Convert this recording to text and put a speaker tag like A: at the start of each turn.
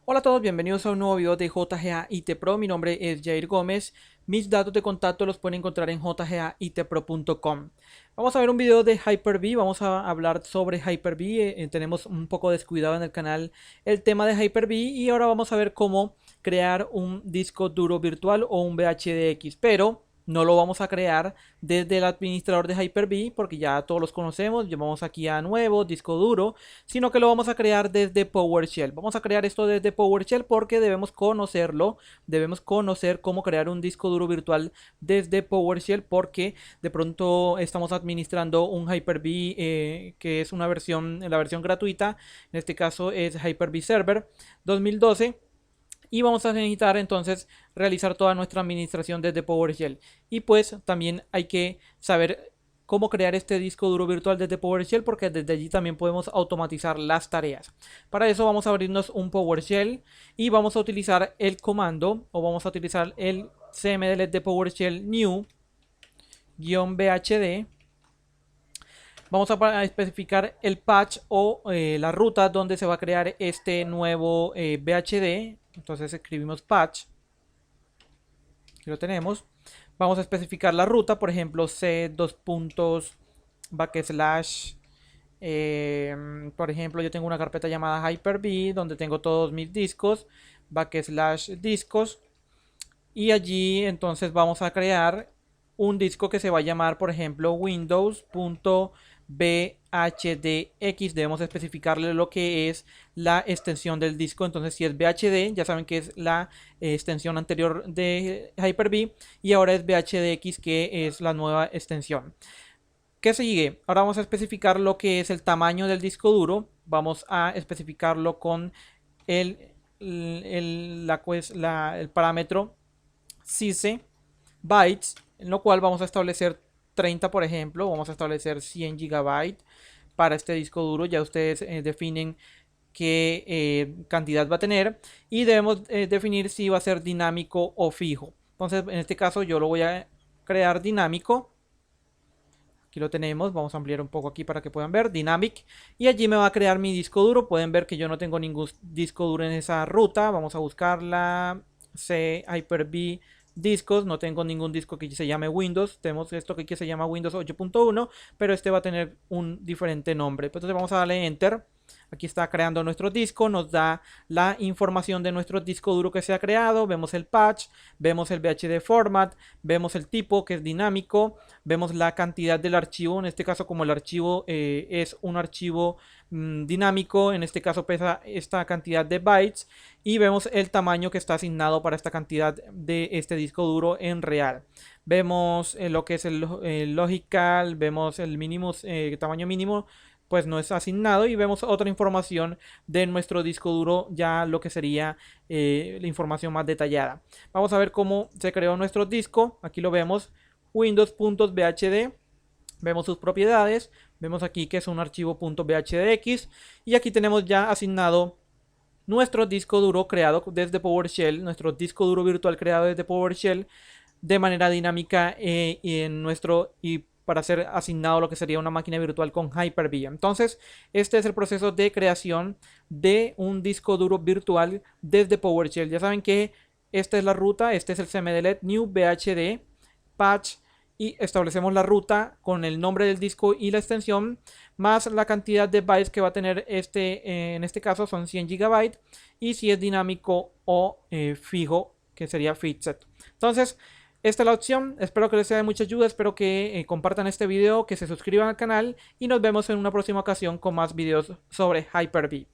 A: Hola a todos, bienvenidos a un nuevo video de JGA IT Pro. Mi nombre es Jair Gómez. Mis datos de contacto los pueden encontrar en jgaitpro.com. Vamos a ver un video de Hyper-V. Vamos a hablar sobre Hyper-V. Tenemos un poco descuidado en el canal el tema de Hyper-V y ahora vamos a ver cómo crear un disco duro virtual o un VHDX, pero no lo vamos a crear desde el administrador de Hyper-V porque ya todos los conocemos. Llevamos aquí a nuevo disco duro, sino que lo vamos a crear desde PowerShell. Vamos a crear esto desde PowerShell porque debemos conocerlo, debemos conocer cómo crear un disco duro virtual desde PowerShell, porque de pronto estamos administrando un Hyper-V que es una versión, la versión gratuita. En este caso es Hyper-V Server 2012. Y vamos a necesitar entonces realizar toda nuestra administración desde PowerShell. Y pues también hay que saber cómo crear este disco duro virtual desde PowerShell, porque desde allí también podemos automatizar las tareas. Para eso vamos a abrirnos un PowerShell y vamos a utilizar el comando, o vamos a utilizar el cmdlet de PowerShell new-bhd. Vamos a especificar el patch o la ruta donde se va a crear este nuevo BHD. Entonces escribimos patch. Aquí lo tenemos. Vamos a especificar la ruta, por ejemplo, c // por ejemplo, yo tengo una carpeta llamada Hyper-V donde tengo todos mis discos, / discos. Y allí entonces vamos a crear un disco que se va a llamar, por ejemplo, windows.bhdx. Debemos especificarle lo que es la extensión del disco. Entonces, si es BHD, ya saben que es la extensión anterior de Hyper-V, y ahora es BHDX, que es la nueva extensión. ¿Qué sigue? Ahora vamos a especificar lo que es el tamaño del disco duro. Vamos a especificarlo con el parámetro size bytes, en lo cual vamos a establecer 30, por ejemplo. Vamos a establecer 100 GB para este disco duro. Ya ustedes definen qué cantidad va a tener, y debemos definir si va a ser dinámico o fijo. Entonces, en este caso yo lo voy a crear dinámico. Aquí lo tenemos, vamos a ampliar un poco aquí para que puedan ver, Dynamic, y allí me va a crear mi disco duro. Pueden ver que yo no tengo ningún disco duro en esa ruta. Vamos a buscarla, C Hyper-V discos, no tengo ningún disco que se llame Windows. Tenemos esto que aquí se llama Windows 8.1, pero este va a tener un diferente nombre. Entonces vamos a darle Enter. Aquí está creando nuestro disco, nos da la información de nuestro disco duro que se ha creado. Vemos el patch, vemos el VHD format, vemos el tipo que es dinámico, vemos la cantidad del archivo. En este caso, como el archivo es un archivo dinámico, en este caso pesa esta cantidad de bytes, y vemos el tamaño que está asignado para esta cantidad de este disco duro en real. Vemos lo que es el logical, vemos el mínimo, tamaño mínimo pues no es asignado, y vemos otra información de nuestro disco duro, ya lo que sería la información más detallada. Vamos a ver cómo se creó nuestro disco. Aquí lo vemos, windows.bhd. Vemos sus propiedades, vemos aquí que es un archivo .bhdx, y aquí tenemos ya asignado nuestro disco duro creado desde PowerShell, nuestro disco duro virtual creado desde PowerShell de manera dinámica en nuestro para ser asignado lo que sería una máquina virtual con Hyper-V. Entonces, este es el proceso de creación de un disco duro virtual desde PowerShell. Ya saben que esta es la ruta, este es el cmdlet new bhd patch, y establecemos la ruta con el nombre del disco y la extensión, más la cantidad de bytes que va a tener en este caso son 100 GB, y si es dinámico o fijo, que sería fixed. Entonces, esta es la opción. Espero que les sea de mucha ayuda, espero que compartan este video, que se suscriban al canal, y nos vemos en una próxima ocasión con más videos sobre Hyper-V.